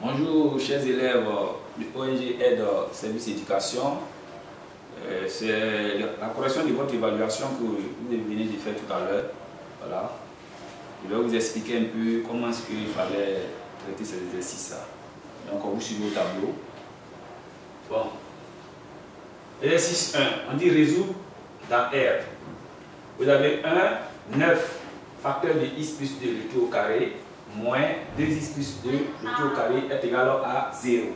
Bonjour chers élèves du ONG Aide Service Éducation. C'est la correction de votre évaluation que vous venez de faire tout à l'heure. Voilà. Je vais vous expliquer un peu comment est-ce qu'il fallait traiter ces exercices-là. Donc vous suivez au tableau. Bon. Exercice 1, on dit résoudre dans R. Vous avez 1, 9, facteur de x plus 2, le tout au carré, moins 2x plus 2, le tout au carré est égal à 0.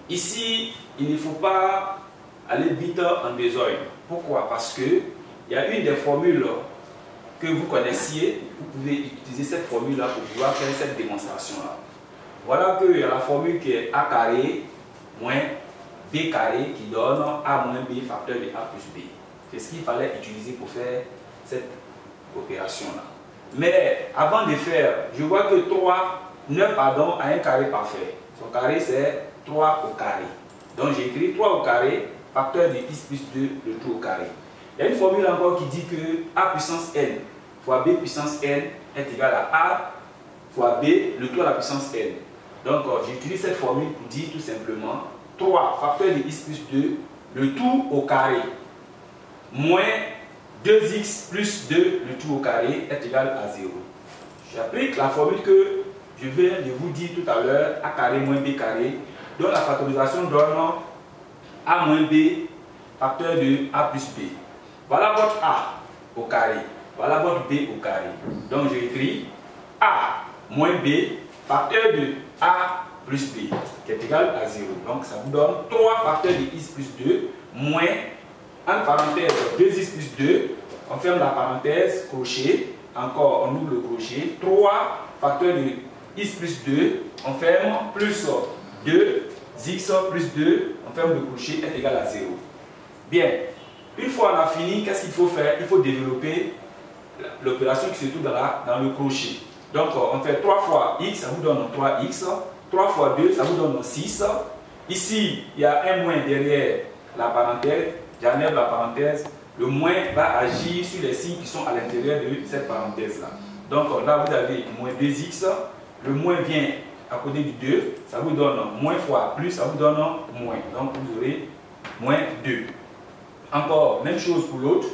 Ici, il ne faut pas aller vite en besogne. Pourquoi? Parce que il y a une des formules que vous connaissiez, vous pouvez utiliser cette formule-là pour pouvoir faire cette démonstration-là. Voilà qu'il y a la formule qui est a carré moins b carré qui donne a moins b facteur de a plus b. C'est ce qu'il fallait utiliser pour faire cette opération-là. Mais avant de faire, je vois que 9 pardon, a un carré parfait. Son carré c'est 3 au carré. Donc j'écris 3 au carré, facteur de x plus 2, le tout au carré. Il y a une formule encore qui dit que a puissance n fois b puissance n est égal à a fois b, le tout à la puissance n. Donc j'utilise cette formule pour dire tout simplement 3 facteur de x plus 2, le tout au carré, moins 2x plus 2, le tout au carré est égal à 0. J'applique la formule que je viens de vous dire tout à l'heure, a carré moins b carré, dont la factorisation donne a moins b facteur de a plus b. Voilà votre a au carré, voilà votre b au carré. Donc j'écris a moins b facteur de a plus b qui est égal à 0. Donc ça vous donne 3 facteurs de x plus 2 moins, en parenthèse 2x plus 2, on ferme la parenthèse, crochet, encore on ouvre le crochet, 3 facteurs de x plus 2, on ferme, plus 2x plus 2, on ferme le crochet, est égal à 0. Bien, une fois on a fini, qu'est-ce qu'il faut faire? Il faut développer l'opération qui se trouve dans le crochet. Donc on fait 3 fois x, ça vous donne 3x, 3 fois 2, ça vous donne 6. Ici, il y a un moins derrière la parenthèse, j'enlève la parenthèse, le moins va agir sur les signes qui sont à l'intérieur de cette parenthèse-là. Donc là, vous avez moins 2x, le moins vient à côté du 2, ça vous donne moins fois plus, ça vous donne moins. Donc vous aurez moins 2. Encore, même chose pour l'autre,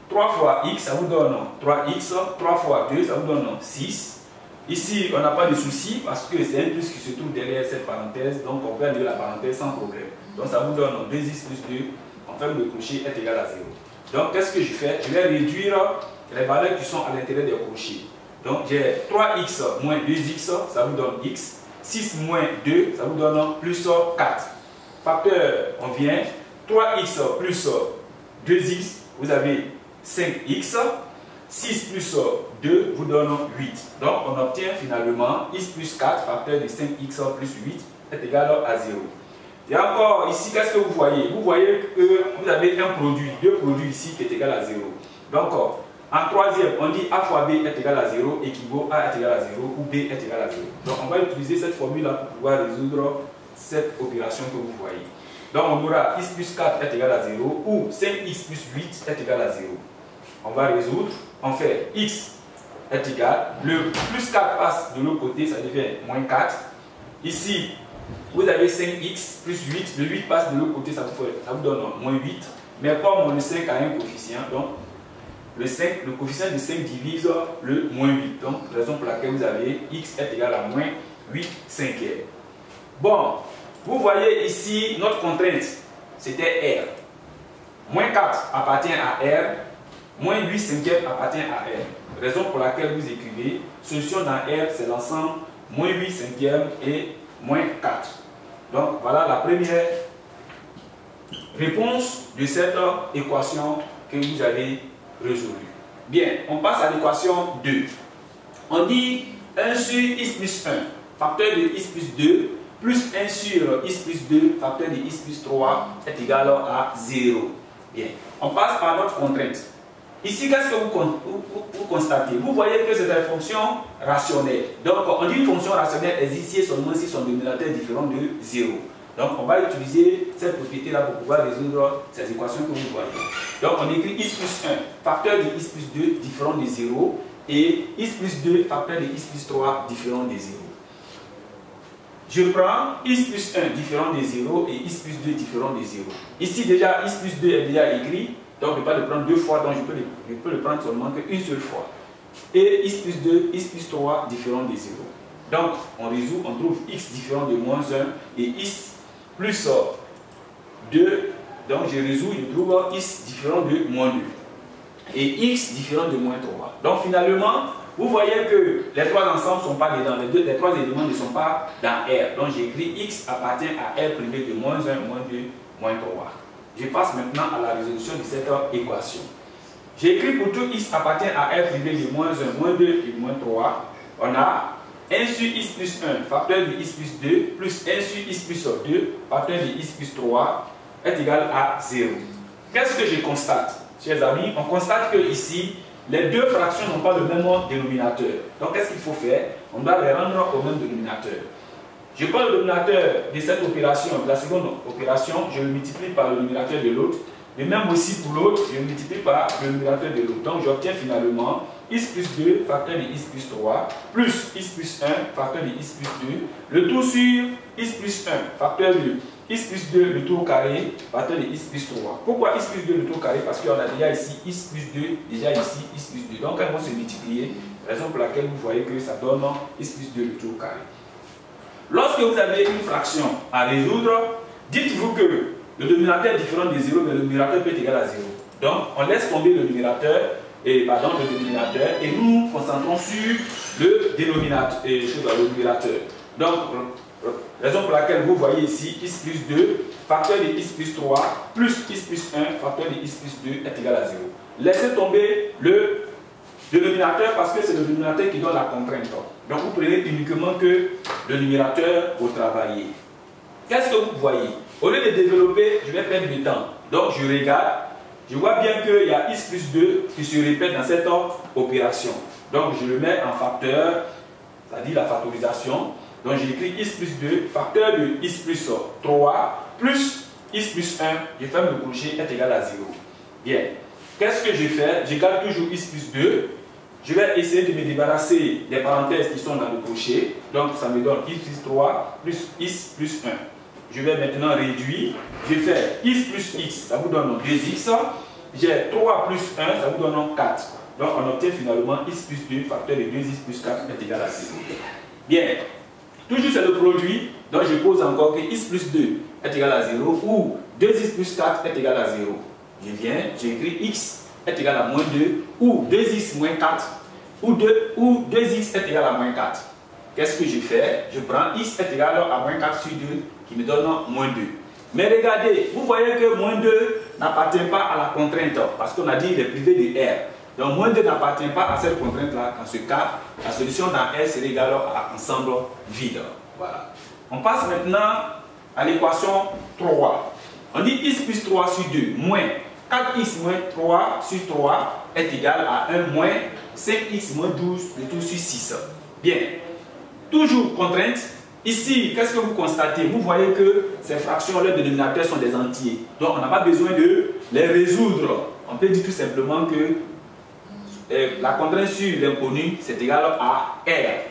3 fois x, ça vous donne 3x, 3 fois 2, ça vous donne 6. Ici, on n'a pas de souci parce que c'est un plus qui se trouve derrière cette parenthèse, donc on peut annuler la parenthèse sans problème. Donc ça vous donne 2x plus 2, on ferme le crochet, est égal à 0. Donc qu'est-ce que je fais? Je vais réduire les valeurs qui sont à l'intérieur des crochets. Donc j'ai 3x moins 2x, ça vous donne x. 6 moins 2, ça vous donne plus 4. Facteur, on vient. 3x plus 2x, vous avez 5x. 6 plus 2 vous donne 8. Donc on obtient finalement x plus 4, facteur de 5x plus 8 est égal à 0. Et encore ici, qu'est-ce que vous voyez? Vous voyez que vous avez un produit, deux produits ici qui est égal à 0. Donc en troisième, on dit a fois b est égal à 0 équivaut a est égal à 0 ou b est égal à 0. Donc on va utiliser cette formule-là pour pouvoir résoudre cette opération que vous voyez. Donc on aura x plus 4 est égal à 0 ou 5x plus 8 est égal à 0. On va résoudre, on fait x est égal, le plus 4 passe de l'autre côté, ça devient moins 4. Ici, vous avez 5x plus 8, le 8 passe de l'autre côté, ça vous donne moins 8. Mais comme le 5 a un coefficient, donc le coefficient de 5 divise le moins 8. Donc, raison pour laquelle vous avez x est égal à moins 8 cinquièmes. Bon, vous voyez ici notre contrainte, c'était R. Moins 4 appartient à R, moins 8 cinquièmes appartient à R. Raison pour laquelle vous écrivez, solution dans R, c'est l'ensemble moins 8 cinquièmes et moins 4. Donc voilà la première réponse de cette équation que vous avez résolue. Bien, on passe à l'équation 2. On dit 1 sur x plus 1, facteur de x plus 2, plus 1 sur x plus 2, facteur de x plus 3 est égal à 0. Bien, on passe par notre contrainte. Ici, qu'est-ce que vous constatez? Vous voyez que c'est une fonction rationnelle. Donc, on dit une fonction rationnelle existe seulement si son dénominateur est différent de 0. Donc, on va utiliser cette propriété-là pour pouvoir résoudre ces équations que vous voyez. Donc, on écrit x plus 1, facteur de x plus 2 différent de 0, et x plus 2, facteur de x plus 3 différent de 0. je prends x plus 1 différent de 0 et x plus 2 différent de 0. Ici déjà, x plus 2 est déjà écrit, donc je ne peux pas le prendre deux fois, donc je peux le prendre seulement qu'une seule fois. Et x plus 2, x plus 3 différent de 0. Donc on résout, on trouve x différent de moins 1 et x plus 2. Donc je résous, je trouve x différent de moins 2. Et x différent de moins 3. Donc finalement, vous voyez que les trois ensembles ne sont pas dedans, les trois éléments ne sont pas dans R. Donc j'écris x appartient à R privé de moins 1, moins 2, moins 3. Je passe maintenant à la résolution de cette équation. J'écris pour tout x appartient à R privé de moins 1, moins 2 et moins 3. On a 1 sur x plus 1, facteur de x plus 2, plus 1 sur x plus 2, facteur de x plus 3, est égal à 0. Qu'est-ce que je constate, chers amis? On constate que ici, les deux fractions n'ont pas le même dénominateur. Donc, qu'est-ce qu'il faut faire? On doit les rendre au même dénominateur. Je prends le dénominateur de cette opération, de la seconde opération, je le multiplie par le dénominateur de l'autre. Et même aussi pour l'autre, je le multiplie par le dénominateur de l'autre. Donc, j'obtiens finalement x plus 2, facteur de x plus 3, plus x plus 1, facteur de x plus 2, le tout sur x plus 1, facteur de x plus 2, le tout au carré, facteur de x plus 3. Pourquoi x plus 2, le tout au carré? Parce qu'on a déjà ici x plus 2, déjà ici x plus 2. Donc, elles vont se multiplier, raison pour laquelle vous voyez que ça donne x plus 2, le tout au carré. Lorsque vous avez une fraction à résoudre, dites-vous que le dénominateur est différent de 0, mais le numérateur peut être égal à 0. Donc, on laisse tomber le numérateur, et nous nous concentrons sur le dénominateur, le numérateur. Donc, raison pour laquelle vous voyez ici x plus 2, facteur de x plus 3, plus x plus 1, facteur de x plus 2 est égal à 0. Laissez tomber le dénominateur parce que c'est le dénominateur qui donne la contrainte. Donc, vous prenez uniquement que le numérateur au travailler. Qu'est-ce que vous voyez? Au lieu de développer, je vais perdre du temps. Donc, je regarde. Je vois bien qu'il y a x plus 2 qui se répète dans cette opération. Donc, je le mets en facteur, c'est-à-dire la factorisation. Donc, j'écris x plus 2, facteur de x plus 3, plus x plus 1, je ferme le crochet, est égal à 0. Bien. Qu'est-ce que je fais? Je garde toujours x plus 2. Je vais essayer de me débarrasser des parenthèses qui sont dans le crochet. Donc, ça me donne x plus 3 plus x plus 1. Je vais maintenant réduire. Je fais x plus x, ça vous donne 2x. J'ai 3 plus 1, ça vous donne 4. Donc, on obtient finalement x plus 2, facteur de 2x plus 4 est égal à 0. Bien. Toujours c'est le produit. Donc, je pose encore que x plus 2 est égal à 0 ou 2x plus 4 est égal à 0. Je viens, j'écris x est égal à moins 2 ou 2x moins 4 ou 2x est égal à moins 4. Qu'est-ce que je fais? Je prends x est égal à moins 4 sur 2 qui me donne moins 2. Mais regardez, vous voyez que moins 2 n'appartient pas à la contrainte parce qu'on a dit il est privé de R. Donc moins 2 n'appartient pas à cette contrainte-là. Dans ce cas, la solution dans R serait égale à ensemble vide. Voilà. On passe maintenant à l'équation 3. On dit x plus 3 sur 2 moins 4x moins 3 sur 3 est égal à 1 moins 5x moins 12, le tout sur 6. Bien. Toujours contrainte. Ici, qu'est-ce que vous constatez? Vous voyez que ces fractions, leurs dénominateurs sont des entiers. Donc, on n'a pas besoin de les résoudre. On peut dire tout simplement que la contrainte sur l'inconnu, c'est égal à R.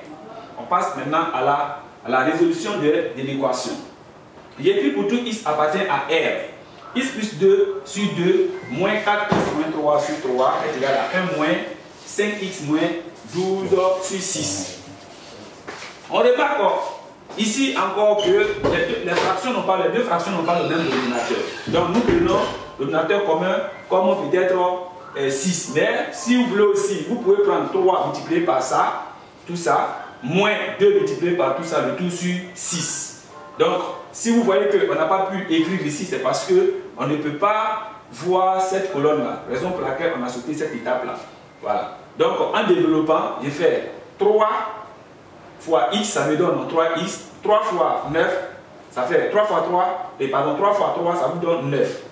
On passe maintenant à la résolution de l'équation. J'écris pour tout x appartient à R. X plus 2 sur 2 moins 4x moins 3 sur 3 est égal à 1 moins 5x moins 12 sur 6. On remarque ici encore que les deux fractions n'ont pas le même dénominateur. Donc nous prenons le dénominateur commun comme peut-être 6. Mais si vous voulez aussi, vous pouvez prendre 3 multiplié par ça, tout ça, moins 2 multiplié par tout ça, le tout sur 6. Donc, si vous voyez qu'on n'a pas pu écrire ici, c'est parce qu'on ne peut pas voir cette colonne-là. Raison pour laquelle on a sauté cette étape-là. Voilà. Donc, en développant, j'ai fait 3 fois x, ça me donne 3x. 3 fois 9, ça fait 3 fois 3, et pardon, 3 fois 3, ça vous donne 9.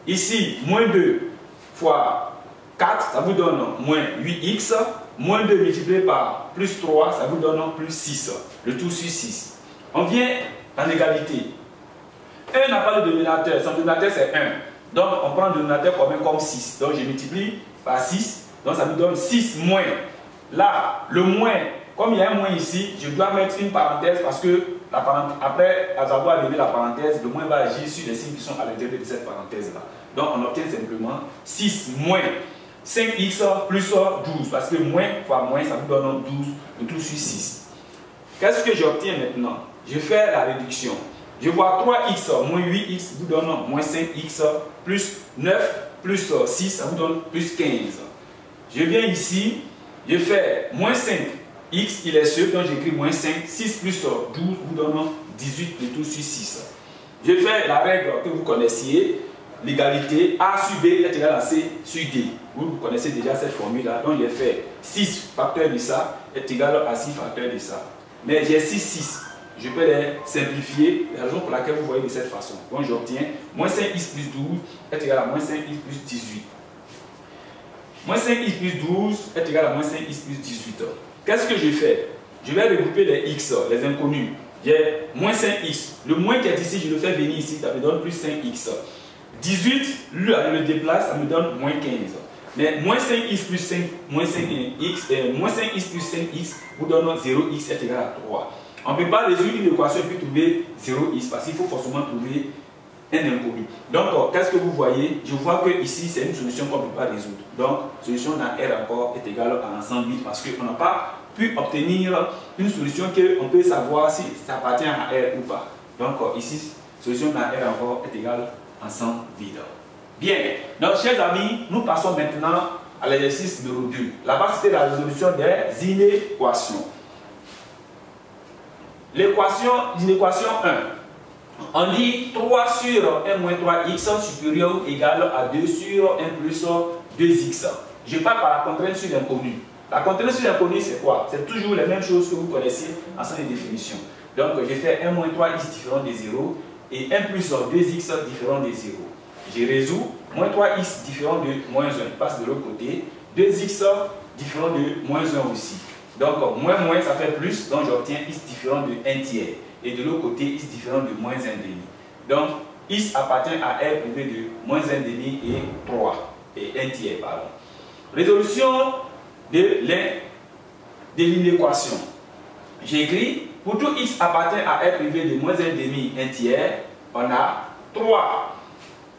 Ici, moins 2 fois 4, ça vous donne moins 8x. Moins 2 multiplié par plus 3, ça vous donne plus 6. Le tout sur 6. On vient en égalité. 1 n'a pas de dénominateur, son dénominateur c'est 1. Donc on prend le dénominateur commun comme 6. Donc je multiplie par 6. Donc ça me donne 6 moins. Là, le moins comme il y a un moins ici, je dois mettre une parenthèse parce que après avoir levé la parenthèse, le moins va agir sur les signes qui sont à l'intérieur de cette parenthèse-là. Donc on obtient simplement 6 moins 5x plus 12. Parce que moins fois moins, ça vous donne 12, le tout sur 6. Qu'est-ce que j'obtiens maintenant? Je fais la réduction. Je vois 3x moins 8x vous donne moins 5x plus 9 plus 6, ça vous donne plus 15. Je viens ici, je fais moins 5. X, il est sûr, donc j'écris moins 5. 6 plus 12 vous donne 18, le tout sur 6. Je fais la règle que vous connaissiez, l'égalité A sur B est égal à C sur D. Vous connaissez déjà cette formule-là, donc j'ai fait 6 facteur de ça est égal à 6 facteur de ça. Mais j'ai 6. Je peux les simplifier, la raison pour laquelle vous voyez de cette façon. Donc j'obtiens moins 5x plus 12 est égal à moins 5x plus 18. Moins 5x plus 12 est égal à moins 5x plus 18. Qu'est-ce que je fais? Je vais regrouper les x, les inconnus. J'ai moins 5x. Le moins qui est ici, je le fais venir ici, ça me donne plus 5x. 18, lui, je le déplace, ça me donne moins 15. Mais moins 5x plus 5, moins 5x plus 5x vous donne 0x est égal à 3. On ne peut pas résoudre une équation et puis trouver 0x parce qu'il faut forcément trouver un inconnu. Donc, qu'est-ce que vous voyez? Je vois que ici, c'est une solution qu'on ne peut pas résoudre. Donc, solution dans R encore est égale à ensemble vide parce qu'on n'a pas pu obtenir une solution qu'on peut savoir si ça appartient à R ou pas. Donc, ici, solution dans R encore est égale à ensemble vide. Bien. Donc, chers amis, nous passons maintenant à l'exercice numéro 2. Là-bas, c'était la résolution des inéquations. L'inéquation 1. On dit 3 sur 1 moins 3x supérieur ou égal à 2 sur 1 plus 2x. Je parle par la contrainte sur l'inconnu. La contrainte sur l'inconnu, c'est quoi? C'est toujours les mêmes choses que vous connaissez en salle de définition. Donc, j'ai fait 1 moins 3x différent de 0 et 1 plus 2x différent de 0. Je résous. Moins 3x différent de moins 1 passe de l'autre côté. 2x différent de moins 1 aussi. Donc, moins moins, ça fait plus. Donc, j'obtiens x différent de 1 tiers. Et de l'autre côté, x différent de moins 1 demi. Donc, x appartient à R privé de moins 1 demi et 3. Et 1 tiers, pardon. Résolution de l'inéquation. J'écris, pour tout x appartient à R privé de moins 1 demi, 1 tiers, on a 3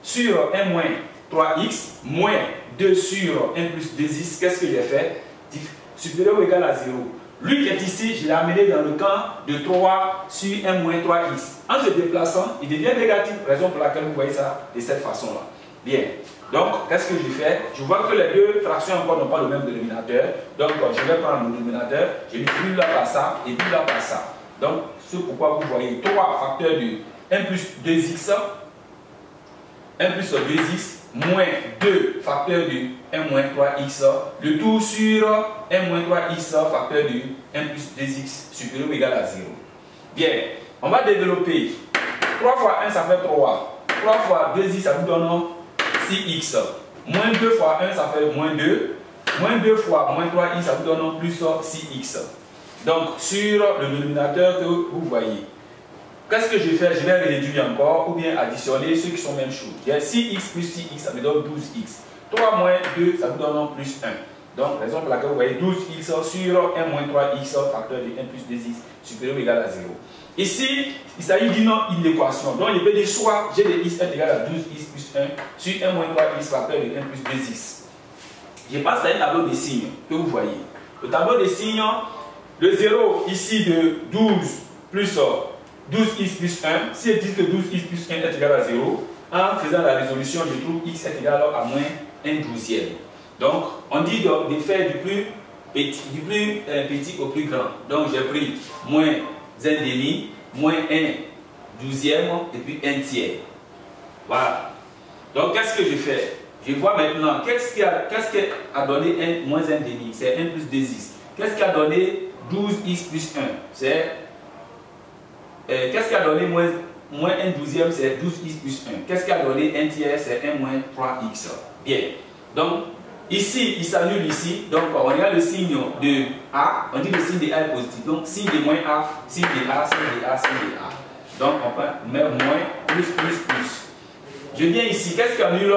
sur 1 moins 3x moins 2 sur 1 plus 2x. Qu'est-ce que j'ai fait? Supérieur ou égal à 0. Lui qui est ici, je l'ai amené dans le camp de 3 sur 1 moins 3x. En se déplaçant, il devient négatif, raison pour laquelle vous voyez ça de cette façon-là. Bien. Donc, qu'est-ce que je fais? Je vois que les deux fractions encore n'ont pas le même dénominateur. Donc, je vais prendre mon dénominateur, je multiplie là par ça et puis là par ça. Donc, c'est pourquoi vous voyez 3 facteurs de 1 plus 2x, 1 plus 2x, moins 2 facteur de 1 moins 3x, le tout sur 1 moins 3x facteur de 1 plus 2x supérieur ou égal à 0. Bien, on va développer. 3 fois 1, ça fait 3. 3 fois 2x, ça vous donne 6x. Moins 2 fois 1, ça fait moins 2. Moins 2 fois moins 3x, ça vous donne plus 6x. Donc, sur le dénominateur que vous voyez. Qu'est-ce que je fais? Je vais réduire encore ou bien additionner ceux qui sont même choses. Il y a 6x plus 6x, ça me donne 12x. 3 moins 2, ça vous donne plus 1. Donc, raison pour laquelle vous voyez 12x sur 1 moins 3x facteur de 1 plus 2x supérieur ou égal à 0. Ici, il s'agit d'une inéquation. Donc, je peux dire soit g de x est égal à 12x plus 1 sur 1 moins 3x facteur de 1 plus 2x. Je passe à un tableau de signes que vous voyez. Le tableau de signes, le 0 ici de 12 plus 12x plus 1, si je dis que 12x plus 1 est égal à 0, en faisant la résolution, je trouve x est égal à moins 1 douzième. Donc, on dit de faire du plus petit au plus grand. Donc, j'ai pris moins 1 demi, moins 1 douzième et puis 1 tiers. Voilà. Donc, qu'est-ce que je fais? Je vois maintenant, qu'est-ce qui a donné moins 1 demi? C'est 1 plus 2x. Qu'est-ce qui a donné 12x plus 1? C'est qu'est-ce qui a donné moins 1 douzième? C'est 12x plus 1. Qu'est-ce qui a donné 1 tiers? C'est 1 moins 3x. Bien. Donc, ici, il s'annule ici. Donc, on regarde le signe de A. On dit le signe de A est positif. Donc, signe de moins A, signe de A, signe de A, signe de A. Donc, on met moins, plus, plus, plus. Je viens ici. Qu'est-ce qui annule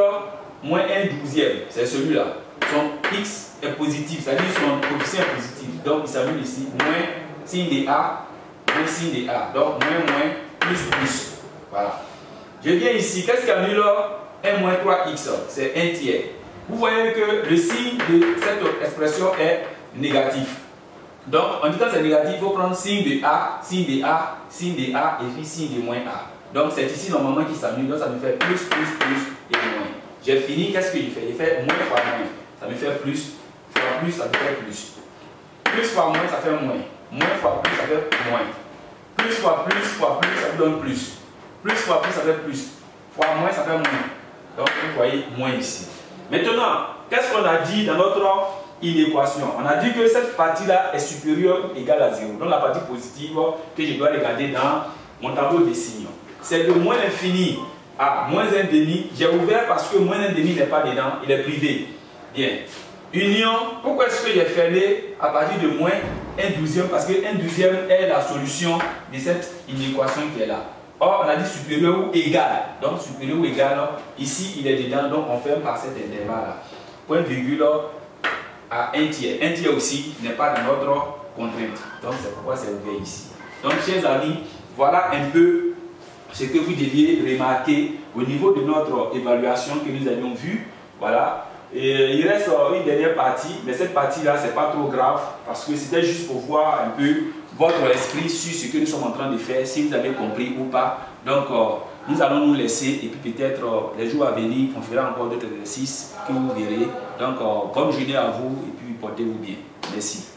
moins 1 douzième? C'est celui-là. Donc, x est positif, c'est-à-dire son coefficient est positif. Donc il s'annule ici, moins signe de A, moins signe de A. Donc moins, plus, plus. Voilà. Je viens ici, qu'est-ce qui annule 1 moins 3x? C'est 1 tiers. Vous voyez que le signe de cette expression est négatif. Donc, en dit quand c'est négatif, il faut prendre signe de A, signe de A, signe de A et puis signe de moins A. Donc, c'est ici normalement qui s'annule. Donc, ça me fait plus et moins. J'ai fini, qu'est-ce que je fais? Je fais moins fois moins. Ça me fait plus, fois plus, ça me fait plus. Plus fois moins, ça fait moins. Moins fois plus, ça fait moins. Plus fois plus, ça vous donne plus. Plus fois plus, ça fait plus. Fois moins, ça fait moins. Donc, vous voyez moins ici. Maintenant, qu'est-ce qu'on a dit dans notre inéquation? On a dit que cette partie-là est supérieure ou égale à 0. Donc, la partie positive que je dois regarder dans mon tableau des signes. C'est de moins l'infini à moins 1/2. J'ai ouvert parce que moins 1/2 n'est pas dedans, il est privé. Bien. Union, pourquoi est-ce que j'ai fermé à partir de moins 1/12? Parce que 1/12 est la solution de cette inéquation qui est là. Or, on a dit supérieur ou égal. Donc, supérieur ou égal, ici, il est dedans. Donc, on ferme par cet intervalle-là. Point virgule à 1 tiers. 1 tiers aussi n'est pas dans notre contrainte. Donc, c'est pourquoi c'est ouvert ici. Donc, chers amis, voilà un peu ce que vous deviez remarquer au niveau de notre évaluation que nous avions vue. Voilà. Et il reste une dernière partie, mais cette partie-là, c'est pas trop grave parce que c'était juste pour voir un peu votre esprit sur ce que nous sommes en train de faire, si vous avez compris ou pas. Donc, nous allons nous laisser et puis peut-être les jours à venir, on fera encore d'autres exercices que vous verrez. Donc, bonne journée à vous et puis portez-vous bien. Merci.